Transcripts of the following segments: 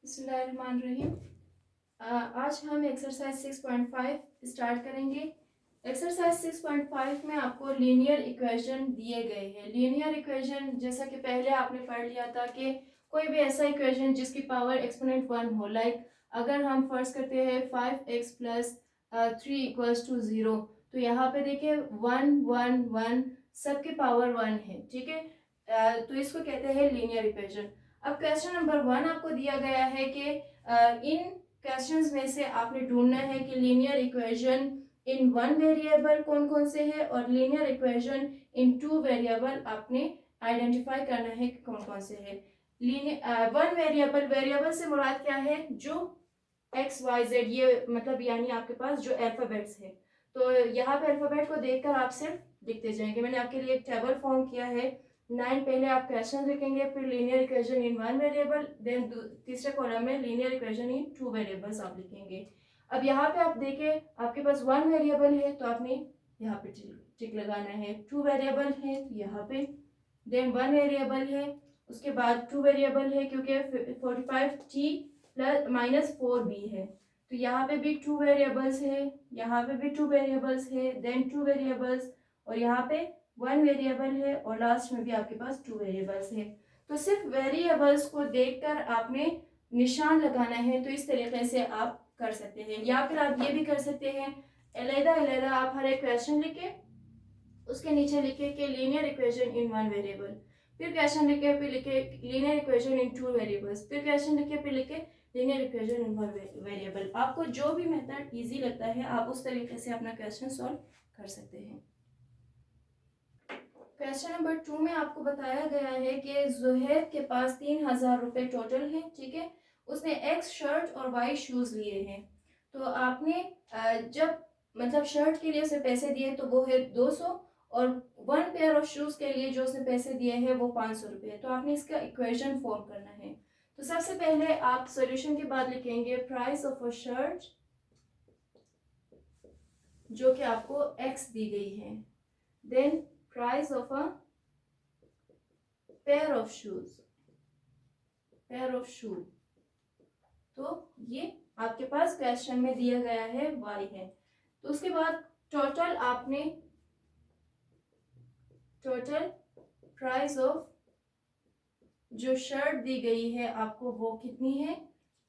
बिस्मिल्लाहिर्रहमानिर्रहीम। आज हम एक्सरसाइज 6.5 स्टार्ट करेंगे। एक्सरसाइज 6.5 में आपको लीनियर इक्वेशन दिए गए हैं। लीनियर इक्वेशन जैसा कि पहले आपने पढ़ लिया था कि कोई भी ऐसा इक्वेशन जिसकी पावर एक्सपोनेंट 1 हो, लाइक अगर हम फर्ज करते हैं 5x प्लस 3 इक्वल्स टू 0, तो यहाँ पे देखिए 1 1 1 सबकी पावर 1 है, ठीक है। तो इसको कहते हैं लीनियर इक्वेशन। अब क्वेश्चन नंबर 1 आपको दिया गया है कि इन क्वेश्चंस में से आपने ढूंढना है कि linear equation in one variable कौन कौन से है और linear equation in two variable आपने आइडेंटिफाई करना है कि कौन कौन से है। लीनियर वन वेरिएबल से मुराद क्या है? जो एक्स वाई जेड, ये मतलब यानी आपके पास जो अल्फाबेट्स है। तो यहाँ पे अल्फाबेट को देखकर आप सिर्फ लिखते जाएंगे। मैंने आपके लिए एक टेबल फॉर्म किया है। 9 पहले आप क्वेश्चन लिखेंगे, फिर linear equation in one variable, then तीसरे कॉलम में linear equation in two variables आप लिखेंगे। अब यहाँ पे आप देखें, आपके पास वन वेरिएबल है तो आपने यहाँ पे टिक लगाना है। टू वेरिएबल है तो यहाँ पे, देन वन वेरिएबल है, उसके बाद टू वेरिएबल है क्योंकि 45t प्लस -4b है, तो यहाँ पे भी टू वेरिएबल्स है, यहाँ पे भी टू वेरिएबल्स है, देन टू वेरिएबल्स, और यहाँ पे वन वेरिएबल है, और लास्ट में भी आपके पास टू वेरिएबल्स है। तो सिर्फ वेरिएबल्स को देखकर आपने निशान लगाना है। तो इस तरीके से आप कर सकते हैं, या फिर आप ये भी कर सकते हैं, अलग-अलग आप हर एक क्वेश्चन लिखे, उसके नीचे लिखे कि linear equation in one variable, फिर क्वेश्चन लिखे, फिर लिखे linear equation in two variables, फिर क्वेश्चन लिखे, फिर लिखे linear equation in one variable. आपको जो भी मेथड इजी लगता है आप उस तरीके से अपना क्वेश्चन सॉल्व कर सकते हैं। क्वेश्चन नंबर 2 में आपको बताया गया है कि जुहैब के पास 3000 रुपये टोटल है, ठीक है। उसने एक्स शर्ट और वाई शूज लिए हैं। तो आपने जब मतलब शर्ट के लिए उसे पैसे दिए तो वो है 200, और वन पेयर ऑफ शूज के लिए जो उसने पैसे दिए हैं वो 500 रुपये। तो आपने इसका इक्वेशन फॉर्म करना है। तो सबसे पहले आप सॉल्यूशन के बाद लिखेंगे प्राइस ऑफ अ शर्ट जो कि आपको एक्स दी गई है, then price of a pair of shoes, तो ये आपके पास क्वेश्चन में दिया गया है y है। तो उसके बाद टोटल प्राइस ऑफ जो शर्ट दी गई है आपको वो कितनी है?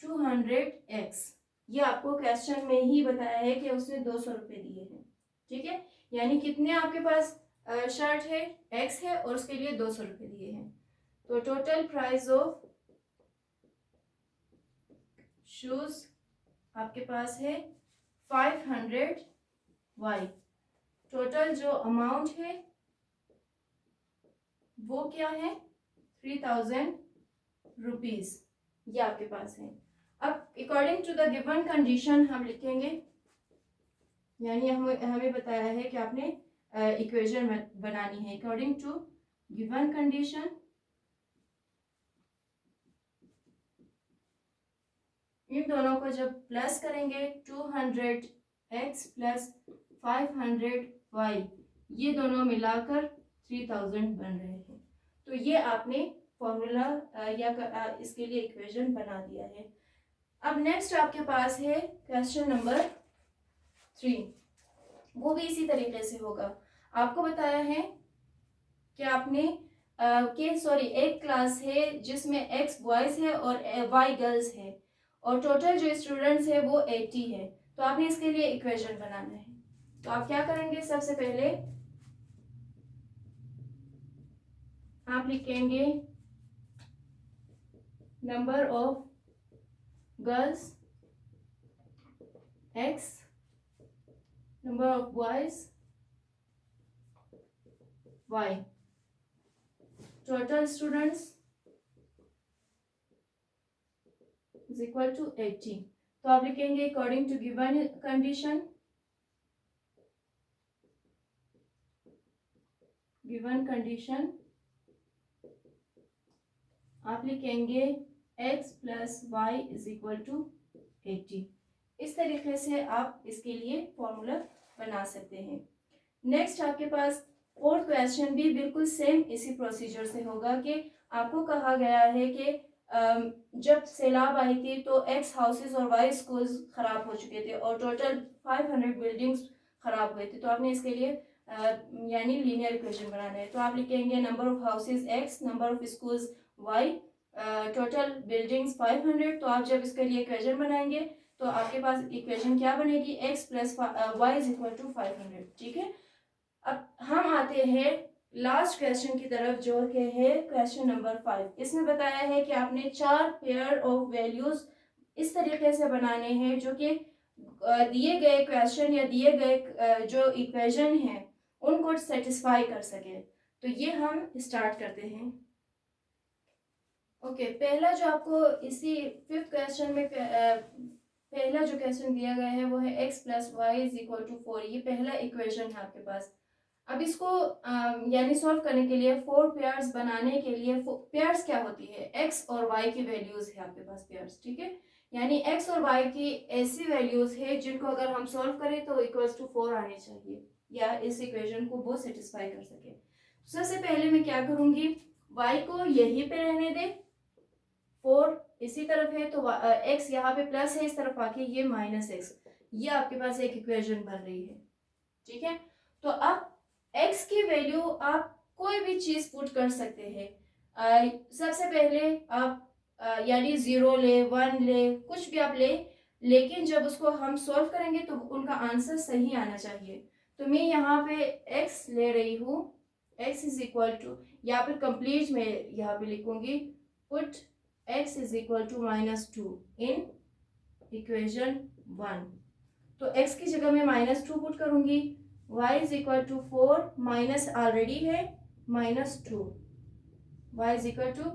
200x। ये आपको क्वेश्चन में ही बताया है कि उसने 200 रुपये दिए हैं, ठीक है। यानी कितने आपके पास शर्ट है? x है, और उसके लिए 200 रुपये दिए हैं। तो टोटल प्राइस ऑफ शूज आपके पास है 500y। टोटल जो अमाउंट है वो क्या है? 3000 रुपीज, ये आपके पास है। अब according to the given condition हम लिखेंगे, यानी हमें बताया है कि आपने इक्वेशन बनानी है अकॉर्डिंग टू गिवन कंडीशन। इन दोनों को जब प्लस करेंगे 200x प्लस 500y, ये दोनों मिलाकर 3000 बन रहे हैं। तो ये आपने फॉर्मूला या इसके लिए इक्वेशन बना दिया है। अब नेक्स्ट आपके पास है क्वेश्चन नंबर 3। वो भी इसी तरीके से होगा। आपको बताया है कि आपने एक क्लास है जिसमें x बॉयज है और y गर्ल्स है, और टोटल जो स्टूडेंट्स है वो 80 है। तो आपने इसके लिए इक्वेशन बनाना है। तो आप क्या करेंगे? सबसे पहले आप लिखेंगे number of girls x, number of boys y, total students is equal to 80। तो आप लिखेंगे अकॉर्डिंग टू गिवन कंडीशन, आप लिखेंगे x plus y is equal to 80। इस तरीके से आप इसके लिए फॉर्मूला बना सकते हैं। नेक्स्ट आपके पास फोर्थ क्वेश्चन भी बिल्कुल सेम इसी प्रोसीजर से होगा कि आपको कहा गया है कि जब सैलाब आई थी तो X हाउसेस और Y स्कूल्स ख़राब हो चुके थे और टोटल 500 बिल्डिंग्स ख़राब हुए थे। तो आपने इसके लिए यानी लीनियर इक्वेशन बनाना है। तो आप लिखेंगे number of houses X, number of schools Y, total buildings 500। तो आप जब इसके लिए इक्वेशन बनाएंगे तो आपके पास इक्वेशन क्या बनेगी, x plus y is equal to 500। ठीक है, अब हम आते हैं लास्ट क्वेश्चन की तरफ जो कि है क्वेश्चन नंबर 5। इसमें बताया है कि आपने 4 पेयर ऑफ वैल्यूज इस तरीके से बनाने हैं जो कि दिए गए क्वेश्चन या दिए गए जो इक्वेशन है उनको सेटिस्फाई कर सके। तो ये हम स्टार्ट करते हैं। ओके, पहला जो आपको इसी 5th क्वेश्चन में पहला जो क्वेश्चन दिया गया है वो है x plus y is equal to 4। ये पहला इक्वेशन है आपके पास। अब इसको यानी सॉल्व करने के लिए 4 पेयर्स बनाने के लिए, पेयर्स क्या होती है, x और y की वैल्यूज है आपके पास पेयर्स। ठीक है, यानी x और y की ऐसी वैल्यूज है जिनको अगर हम सॉल्व करें तो इक्वल्स टू 4 आने चाहिए या इस इक्वेशन को वो सेटिस्फाई कर सके। सबसे पहले मैं क्या करूंगी, y को यहीं पे रहने दे, 4 इसी तरफ है तो x यहाँ पे प्लस है, इस तरफ आके ये माइनस x, ये आपके पास एक इक्वेशन बन रही है। ठीक है, तो अब x की वैल्यू आप कोई भी चीज पुट कर सकते हैं। सबसे पहले आप यानी 0 ले, 1 ले, कुछ भी आप ले, लेकिन जब उसको हम सॉल्व करेंगे तो उनका आंसर सही आना चाहिए। तो मैं यहाँ पे x ले रही हूँ, x इज इक्वल टू, यहाँ पे कंप्लीट में यहाँ पे लिखूंगी put x is equal to -2 in equation 1। तो x की जगह में -2 पुट करूंगी, y is equal to 4, minus already है -2, y इज इक्वल टू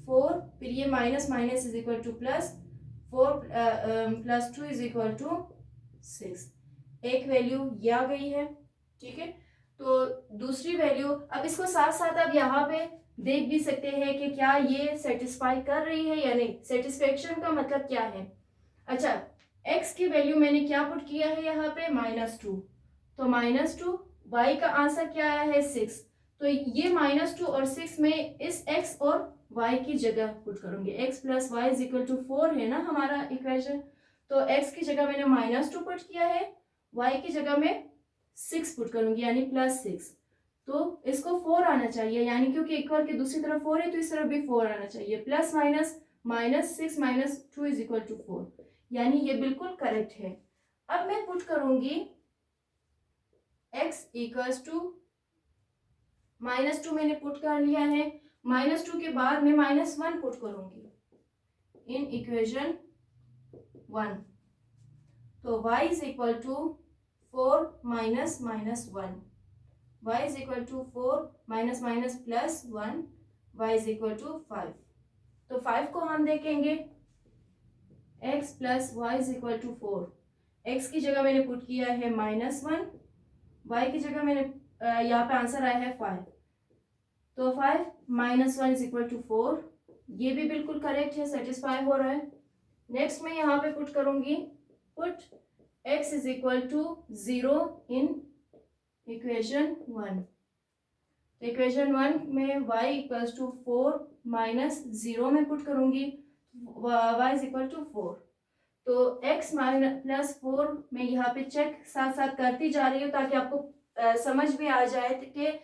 4, फिर ये minus minus is equal to plus, 4 plus 2 is equal to 6। एक वैल्यू ये आ गई है। ठीक है, तो दूसरी वैल्यू, अब इसको साथ साथ अब यहाँ पे देख भी सकते हैं कि क्या ये सेटिस्फाई कर रही है या नहीं। सेटिस्फेक्शन का मतलब क्या है, अच्छा x की वैल्यू मैंने क्या पुट किया है यहाँ पे -2, तो -2, y का आंसर क्या आया है 6, तो ये -2 और 6 में इस x और y की जगह पुट करूंगी। x plus y is equal to 4 है ना हमारा इक्वेशन, तो x की जगह मैंने -2 पुट किया है, y की जगह में 6 पुट करूंगी यानी +6। तो इसको 4 आना चाहिए, यानी क्योंकि इक्वल की दूसरी तरफ 4 है तो इस तरफ भी 4 आना चाहिए। Plus minus -6 -2 is equal to 4, यानी ये बिल्कुल करेक्ट है। अब मैं पुट करूंगी x इक्वल्स टू -2, मैंने पुट कर लिया है, -2 के बाद मैं -1 पुट करूंगी इन इक्वेशन 1। तो y is equal to 4 minus -1, y is equal to 4 minus minus plus 1, y is equal to 5। तो 5 को हम देखेंगे, x plus y is equal to 4, x की जगह मैंने पुट किया है -1, y की जगह मैंने यहाँ पे आंसर आया है 5, तो 5 -1 इज इक्वल टू 4, ये भी बिल्कुल करेक्ट है, सेटिस्फाई हो रहा है। नेक्स्ट मैं यहाँ पे पुट करूंगी, put x is equal to 0 in equation 1। तो इक्वेशन 1 में y इक्वल्स टू 4 माइनस 0 में पुट करूंगी, y इज इक्वल टू 4। तो x प्लस 4 में यहाँ पे चेक साथ साथ करती जा रही हूँ ताकि आपको समझ भी आ जाए कि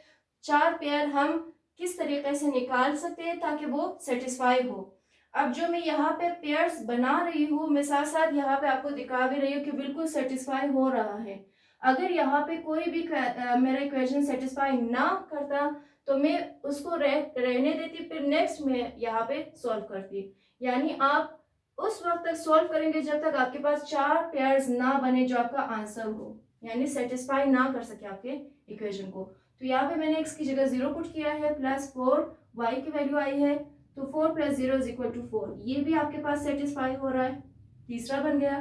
4 पेयर हम किस तरीके से निकाल सकते हैं ताकि वो सेटिस्फाई हो। अब जो मैं यहाँ पे पेयर्स बना रही हूँ, मैं साथ साथ यहाँ पे आपको दिखा भी रही हूँ कि बिल्कुल सेटिस्फाई हो रहा है। अगर यहाँ पे कोई भी मेरा इक्वेशन सेटिस्फाई ना करता तो मैं उसको रहने देती, फिर नेक्स्ट में यहाँ पे सॉल्व करती। यानी आप उस वक्त तक सॉल्व करेंगे जब तक आपके पास 4 पेयर्स ना बने जो आपका आंसर हो, यानी सेटिस्फाई ना कर सके आपके इक्वेशन को। तो यहाँ पे मैंने x की जगह 0 पुट किया है, +4 y की वैल्यू आई है, तो 4 + 0 इज इक्वल टू 4, ये भी आपके पास सेटिस्फाई हो रहा है, तीसरा बन गया।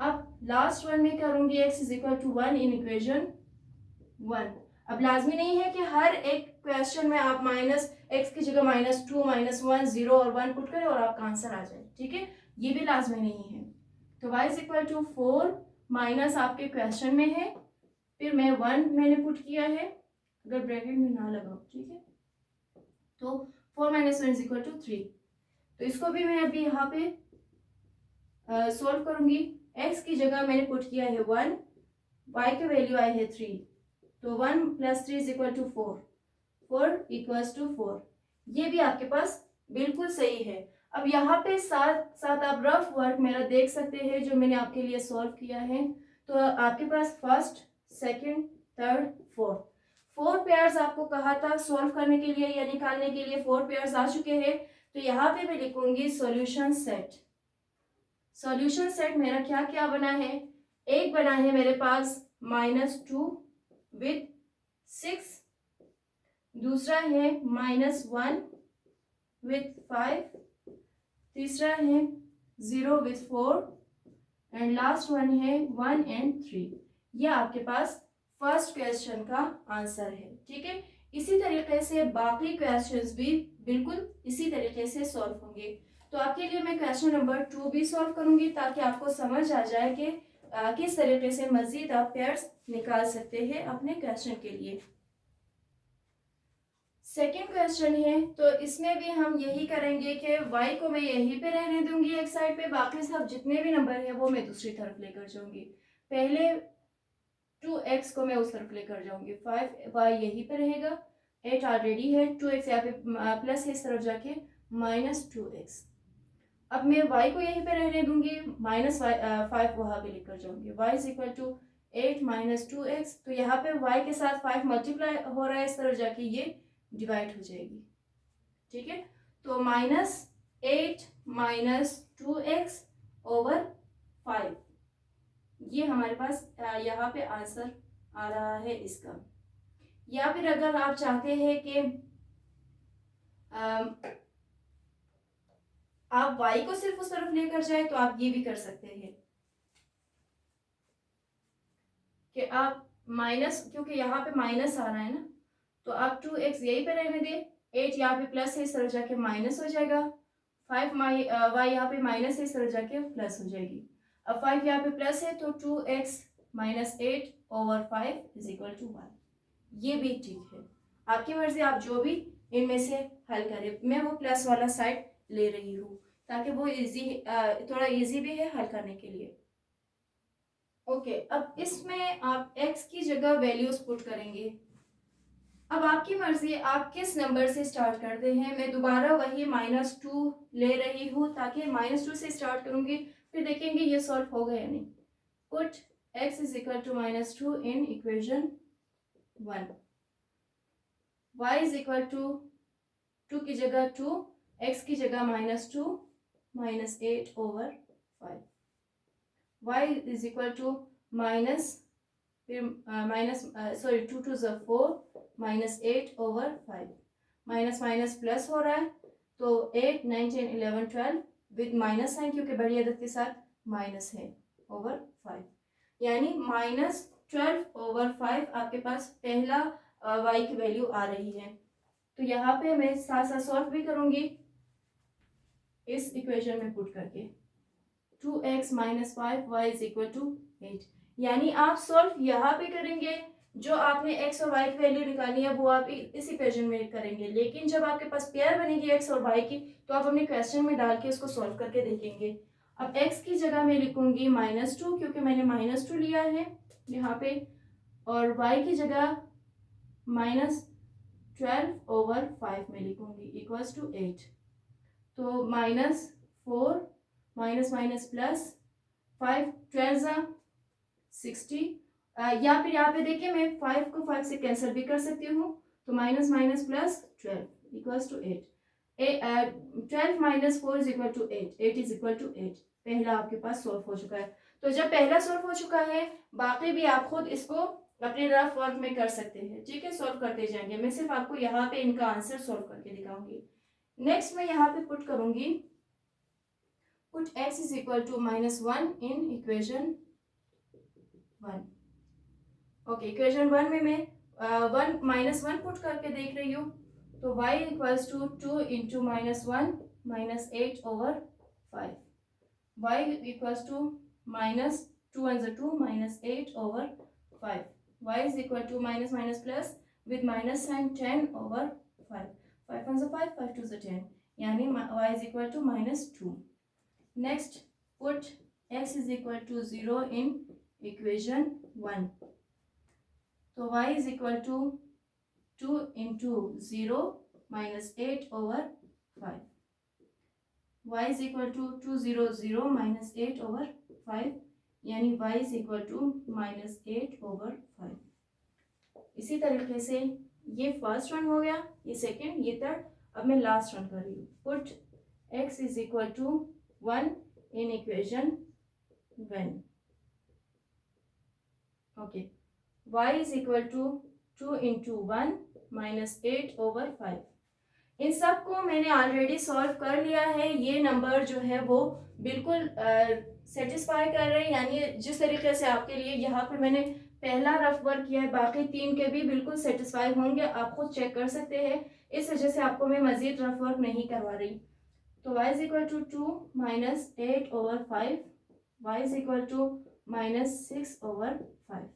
अब लास्ट वन में करूंगी x is equal to 1 in equation 1। अब लाजमी नहीं है कि हर एक क्वेश्चन में आप x की जगह -2 -1 0 और 1 पुट करें और आपका आंसर आ जाए। ठीक है, ये भी लाजमी नहीं है। तो y is equal to 4 minus आपके क्वेश्चन में है, फिर मैं 1 मैंने पुट किया है, अगर ब्रैकेट में ना लगाओ। ठीक है, तो 4 - 1 इज इक्वल टू 3। तो तो इसको भी मैं अभी यहाँ पे सोल्व करूंगी। x की जगह मैंने पुट किया है 1, y की वैल्यू आई है 3, तो 1 + 3 = 4, 4 = 4। ये भी आपके पास बिल्कुल सही है। अब यहाँ पे साथ साथ आप रफ वर्क मेरा देख सकते हैं जो मैंने आपके लिए सॉल्व किया है। तो आपके पास first, second, third, fourth 4 pairs आपको कहा था सॉल्व करने के लिए या निकालने के लिए, 4 पेयर्स आ चुके हैं। तो यहाँ पे मैं लिखूंगी सॉल्यूशन सेट। सॉल्यूशन सेट मेरा क्या क्या बना है, एक बना है मेरे पास -2 विद 6, दूसरा है -1 विद 5, तीसरा है 0 विद 4 एंड लास्ट वन है 1 and 3। ये आपके पास फर्स्ट क्वेश्चन का आंसर है। ठीक है, इसी तरीके से बाकी क्वेश्चंस भी बिल्कुल इसी तरीके से सॉल्व होंगे। तो आपके लिए मैं क्वेश्चन नंबर 2 भी सॉल्व करूंगी ताकि आपको समझ आ जाए कि किस तरीके से मजीद आप पेयर्स निकाल सकते हैं अपने क्वेश्चन के लिए। सेकेंड क्वेश्चन है, तो इसमें भी हम यही करेंगे कि y को मैं यहीं पे रहने दूंगी एक साइड पे, बाकी सब जितने भी नंबर है वो मैं दूसरी तरफ लेकर जाऊंगी। पहले 2x को मैं उस तरफ लेकर जाऊंगी, 5y यहीं पे रहेगा, 8 ऑलरेडी है, 2x यहाँ पे प्लस है इस तरफ जाके -2x। अब मैं y को यहीं पे रहने दूंगी, -5 वहां पे लेकर जाऊंगी, y = 8 - 2x। तो यहाँ पे y के साथ 5 मल्टीप्लाई हो रहा है, इस तरफ जाके ये डिवाइड हो जाएगी। ठीक है, तो -8 - 2x / 5, ये हमारे पास यहाँ पे आंसर आ रहा है इसका। या फिर अगर आप चाहते हैं कि आप y को सिर्फ उस तरफ लेकर जाए तो आप ये भी कर सकते हैं कि आप क्योंकि यहाँ पे माइनस आ रहा है ना, तो आप 2x यहीं पे रहने दें, 8 यहाँ पे प्लस है इस तरफ जाके माइनस हो जाएगा, 5 y यहाँ पे माइनस है इस तरफ जाके प्लस हो जाएगी। अब 5 यहाँ पे प्लस है तो 2x - 8 / 5 = 1। ये भी ठीक है, आपकी मर्जी, आप जो भी इनमें से हल करें। मैं वो प्लस वाला साइड ले रही हूँ ताकि वो थोड़ा इजी भी है हल करने के लिए। ओके, अब इसमें आप x की जगह वैल्यूज पुट करेंगे। अब आपकी मर्जी, आप किस नंबर से स्टार्ट करते हैं। मैं दोबारा वही -2 ले रही हूँ ताकि -2 से स्टार्ट करूंगी, फिर देखेंगे ये सॉल्व होगा या नहीं। Put x = -2 in equation 1, y = 2 की जगह 2, x की जगह -2 - 8 / 5, y = फिर 2 2 = 4 -8 / 5, माइनस माइनस प्लस हो रहा है, तो 8 9 10 11 12 विद माइनस साइन क्योंकि बड़ी अदद के साथ माइनस है / 5, यानी -12 / 5 आपके पास पहला y की वैल्यू आ रही है। तो यहाँ पे मैं साथ साथ सॉल्व भी करूंगी इस इक्वेशन में पुट करके, 2x - 5 y = 8। यानी आप सॉल्व यहाँ पे करेंगे, जो आपने x और y की वैल्यू निकालनी है वो आप इस इक्वेशन में करेंगे, लेकिन जब आपके पास पेयर बनेगी x और y की तो आप अपने क्वेश्चन में डाल के उसको सॉल्व करके देखेंगे। अब x की जगह मैं लिखूंगी -2 क्योंकि मैंने -2 लिया है यहाँ पे, और y की जगह -12 / 5 में लिखूंगी = 8। तो -4 माइनस माइनस प्लस 5 12 60, या फिर यहाँ पे देखिए मैं 5 को 5 से कैंसिल भी कर सकती हूँ, तो माइनस माइनस प्लस 12 = 8। 12 - 4 = 8, 8 = 8। पहला आपके पास सॉल्व हो चुका है। तो जब पहला सॉल्व हो चुका है, बाकी भी आप खुद इसको अपने रफ वर्क में कर सकते हैं। ठीक है, सॉल्व करते जाएंगे, मैं सिर्फ आपको यहाँ पे इनका आंसर सॉल्व करके दिखाऊंगी। नेक्स्ट मैं यहाँ पे पुट करूंगी, put x = -1 in equation 1। Okay, equation 1 में मैं -1 पुट करके देख रही हूँ, तो y = 2 × -1 - 8 / 5, y = -2 × 2 - 8 / 5, y = - plus with minus sign 10 / 5, 5 1 5, 5 2 10, यानी y is equal to -2। Next put x is equal to 0 in equation 1। तो y is equal to 2 into 0 -8 over 5। y is equal to 2 0 0 -8 over 5, यानी y is equal to -8 over 5। इसी तरीके से ये first one हो गया, ये सेकंड, ये थर्ड। अब मैं लास्ट वन कर रही हूँ। Put x is equal to 1 in equation 1। Okay, y is equal to 2 into 1 -8 over 5। इन सब को मैंने ऑलरेडी सॉल्व कर लिया है। ये नंबर जो है वो बिल्कुल सेटिस्फाई कर रहे हैं, यानी जिस तरीके से आपके लिए यहाँ पे मैंने पहला रफ वर्क किया है, बाकी 3 के भी बिल्कुल सेटिस्फाई होंगे। आप खुद चेक कर सकते हैं, इस वजह से आपको मैं मजीद रफ वर्क नहीं करवा रही। तो y is equal to 2 -8 over 5, y is equal to -6 over 5।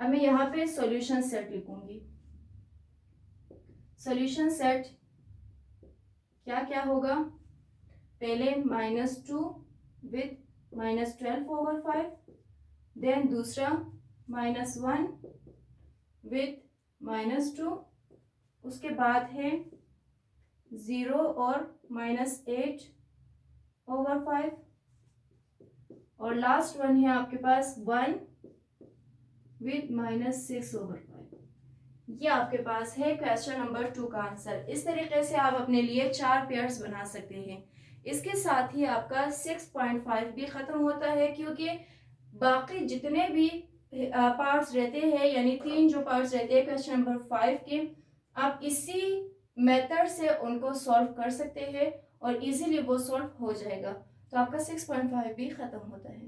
अब मैं यहाँ पे सॉल्यूशन सेट लिखूंगी। सॉल्यूशन सेट क्या क्या होगा? पहले -2 विथ -12 ओवर 5, देन दूसरा -1 विथ -2, उसके बाद है 0 और -8 ओवर 5, और लास्ट वन है आपके पास 1 विथ -6 ओवर 5। ये आपके पास है क्वेश्चन नंबर 2 का आंसर। इस तरीके से आप अपने लिए 4 पेयर्स बना सकते हैं। इसके साथ ही आपका 6.5 भी ख़त्म होता है, क्योंकि बाकी जितने भी पार्ट्स रहते हैं, यानी 3 जो पार्ट्स रहते हैं क्वेश्चन नंबर 5 के, आप इसी मेथड से उनको सॉल्व कर सकते हैं और इजीली वो सॉल्व हो जाएगा। तो आपका 6.5 भी ख़त्म होता है।